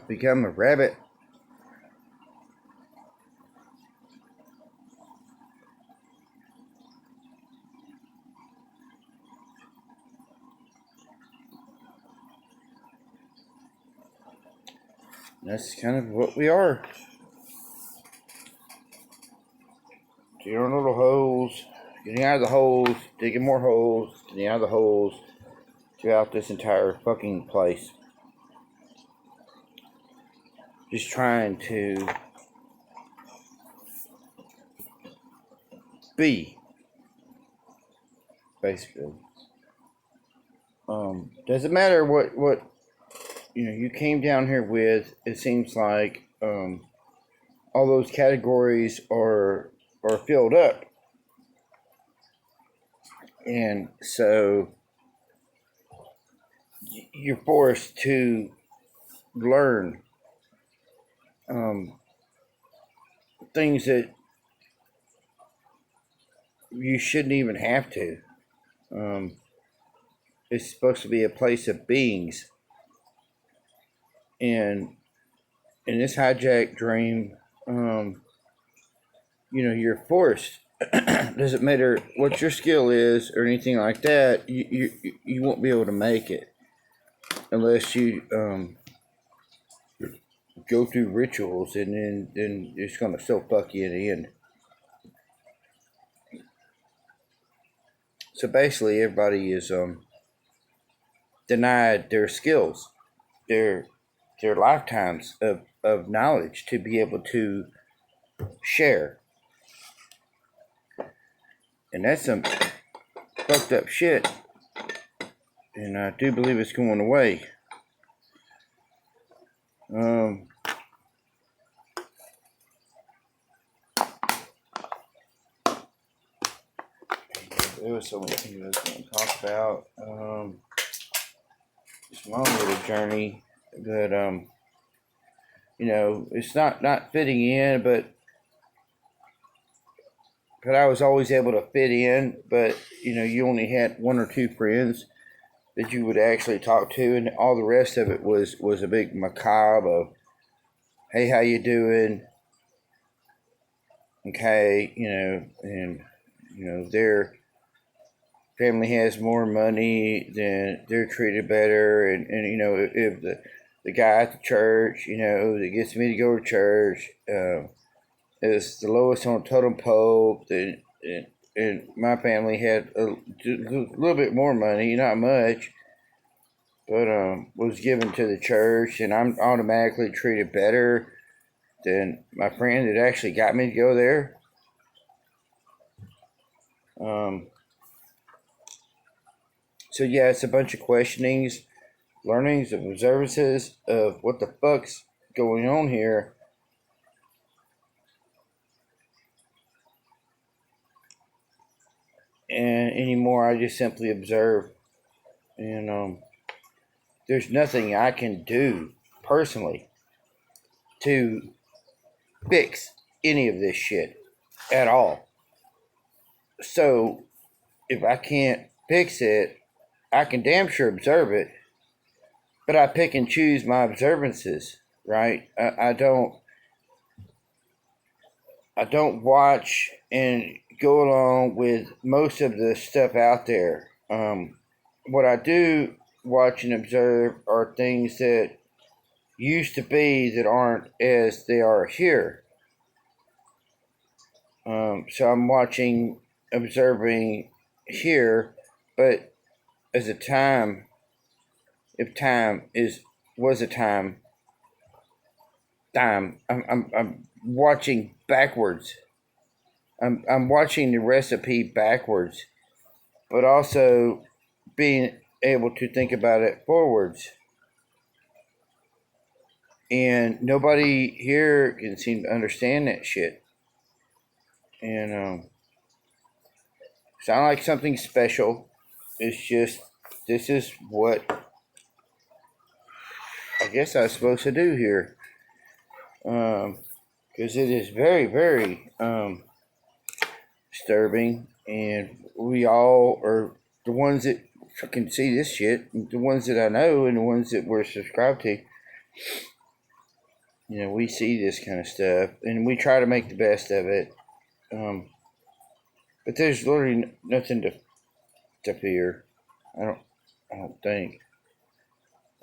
become a rabbit. That's kind of what we are. Digging our little holes, getting out of the holes, digging more holes, getting out of the holes throughout this entire fucking place. Just trying to be, basically. Doesn't matter what you came down here with. It seems like all those categories are filled up, and so you're forced to learn things that you shouldn't even have to. It's supposed to be a place of beings, and in this hijack dream, you're forced. Doesn't matter what your skill is or anything like that. You won't be able to make it unless you go through rituals, and then it's gonna still fuck you in the end. So basically, everybody is denied their skills, their lifetimes of knowledge to be able to share, and that's some fucked up shit. And I do believe it's going away. There was so many things I was going to talk about. It's my own little journey, but it's not fitting in, but I was always able to fit in. But you only had one or two friends that you would actually talk to, and all the rest of it was a big macabre of, hey, how you doing? Okay, and their family has more money, then they're treated better, and if the guy at the church, that gets me to go to church, is the lowest on the totem pole, and my family had a little bit more money, not much, but was given to the church, and I'm automatically treated better than my friend that actually got me to go there. So yeah, it's a bunch of questionings, learnings, of observances of what the fuck's going on here. And anymore, I just simply observe. And there's nothing I can do personally to fix any of this shit at all. So if I can't fix it, I can damn sure observe it, but I pick and choose my observances, right? I don't watch and go along with most of the stuff out there. What I do watch and observe are things that used to be that aren't as they are here. So I'm watching, observing here, but as a time, if time was a time, I'm watching backwards. I'm watching the recipe backwards, but also being able to think about it forwards. And nobody here can seem to understand that shit. And sound like something special. It's just, this is what I guess I was supposed to do here. Because it is very, very disturbing. And we all are the ones that fucking see this shit, the ones that I know and the ones that we're subscribed to. You know, we see this kind of stuff, and we try to make the best of it. But there's literally nothing to fear. I don't. I don't think.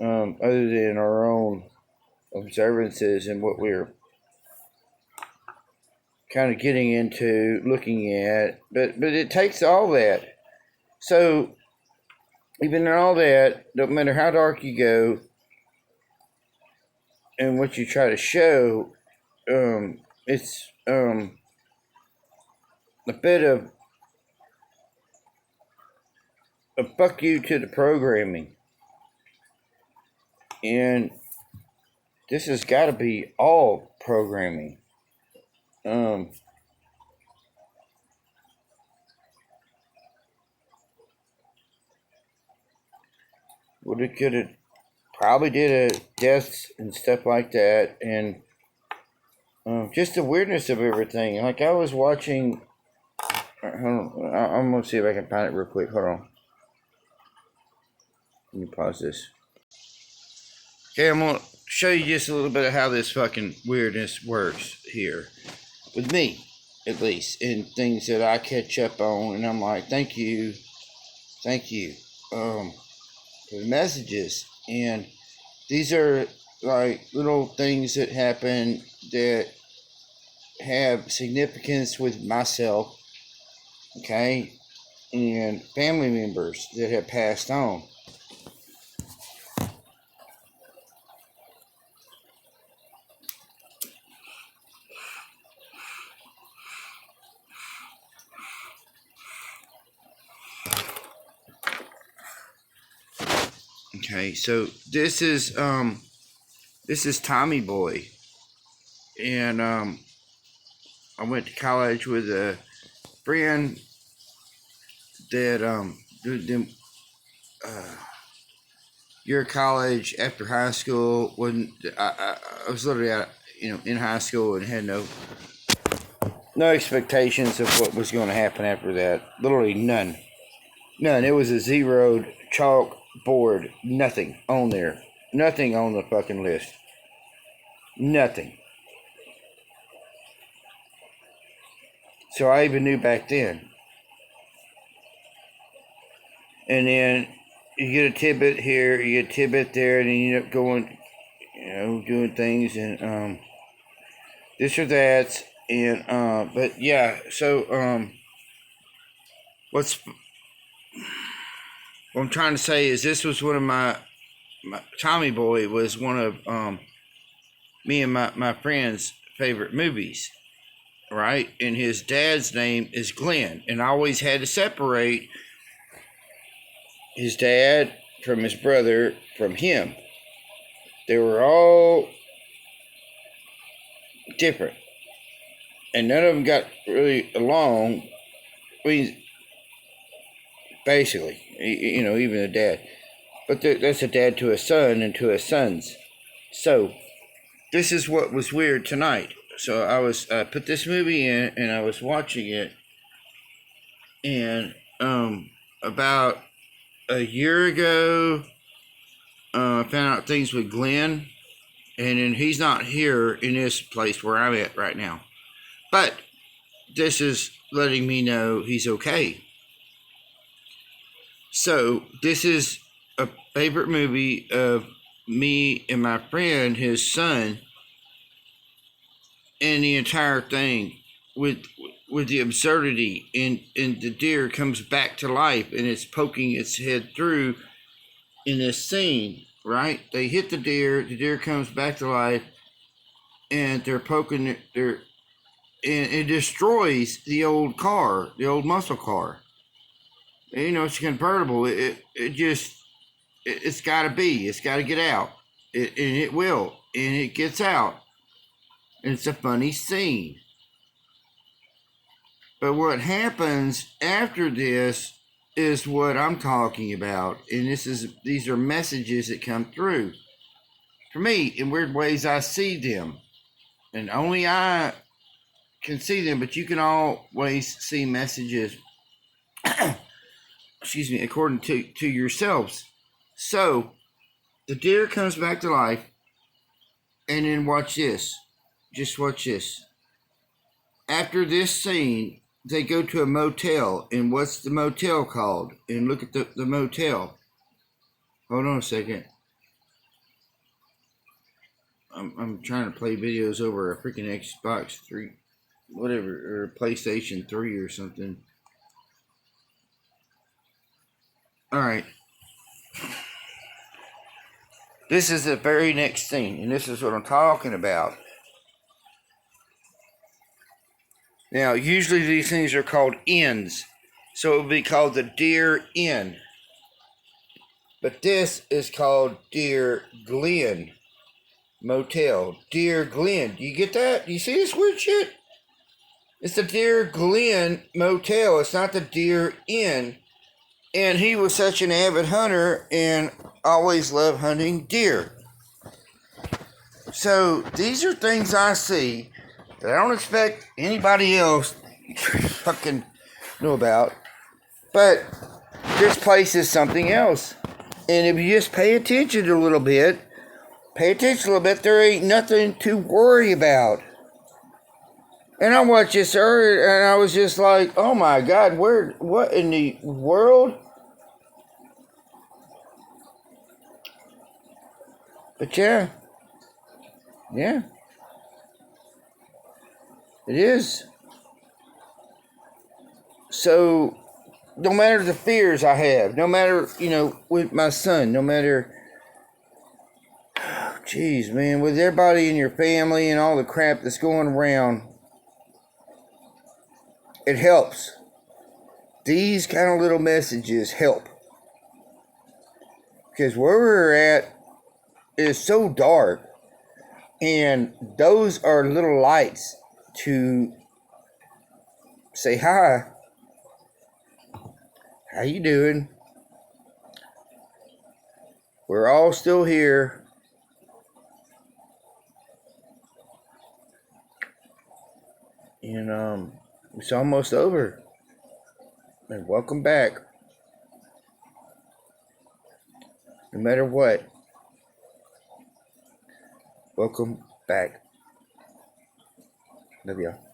Other than our own observances and what we're kind of getting into, looking at. But it takes all that. So even in all that, no matter how dark you go, and what you try to show, it's a bit of a fuck you to the programming. And this has got to be all programming. Would it could have probably did a deaths and stuff like that, and just the weirdness of everything. Like I was watching. Hold on, I'm gonna see if I can find it real quick. Hold on. Let me pause this. Okay, I'm gonna show you just a little bit of how this fucking weirdness works here. With me, at least, and things that I catch up on, and I'm like, thank you, for the messages. And these are like little things that happen that have significance with myself, okay, and family members that have passed on. Okay, so this is Tommy Boy, and I went to college with a friend that year of college after high school when I was literally out, in high school and had no expectations of what was going to happen after that. Literally none. It was a zeroed chalk board. Nothing on there. Nothing on the fucking list. Nothing. So I even knew back then. And then you get a tidbit here, you get a tidbit there, and then you end up going, doing things and this or that. And but yeah, so what I'm trying to say is this was one of my Tommy Boy was one of me and my friend's favorite movies, right? And his dad's name is Glenn, and I always had to separate his dad from his brother from him. They were all different, and none of them got really along. I mean, basically, even the dad. But that's a dad to a son and to his sons. So this is what was weird tonight. So I put this movie in and I was watching it, and about a year ago, I found out things with Glenn, and then he's not here in this place where I'm at right now. But this is letting me know he's okay. So this is a favorite movie of me and my friend, his son, and the entire thing with the absurdity, and the deer comes back to life and it's poking its head through in this scene, right? They hit the deer comes back to life, and they're poking it, and it destroys the old car, the old muscle car. And, it's convertible. It's got to be. It's got to get out. And it will. And it gets out. And it's a funny scene. But what happens after this is what I'm talking about. And these are messages that come through. For me, in weird ways, I see them. And only I can see them, but you can always see messages excuse me, according to yourselves. So the deer comes back to life, And then watch this. Just watch this. After this scene, they go to a motel. And what's the motel called? And look at the motel. Hold on a second. I'm trying to play videos over a freaking Xbox 3, whatever, or PlayStation 3 or something. Alright. This is the very next thing, and this is what I'm talking about. Now, usually these things are called inns, so it would be called the Deer Inn. But this is called Deer Glen Motel. Deer Glen. Do you get that? Do you see this weird shit? It's the Deer Glen Motel. It's not the Deer Inn. And he was such an avid hunter and always loved hunting deer. So these are things I see that I don't expect anybody else fucking know about. But this place is something else. And if you just pay attention a little bit, there ain't nothing to worry about. And I watched this earlier, and I was just like, oh my God, what in the world? But yeah, it is. So, no matter the fears I have, no matter, with my son, no matter, jeez, man, with everybody in your family and all the crap that's going around, it helps. These kind of little messages help. Because where we're at is so dark, and those are little lights to say hi. How you doing? We're all still here. And it's almost over. And welcome back. No matter what. Welcome back. Love y'all.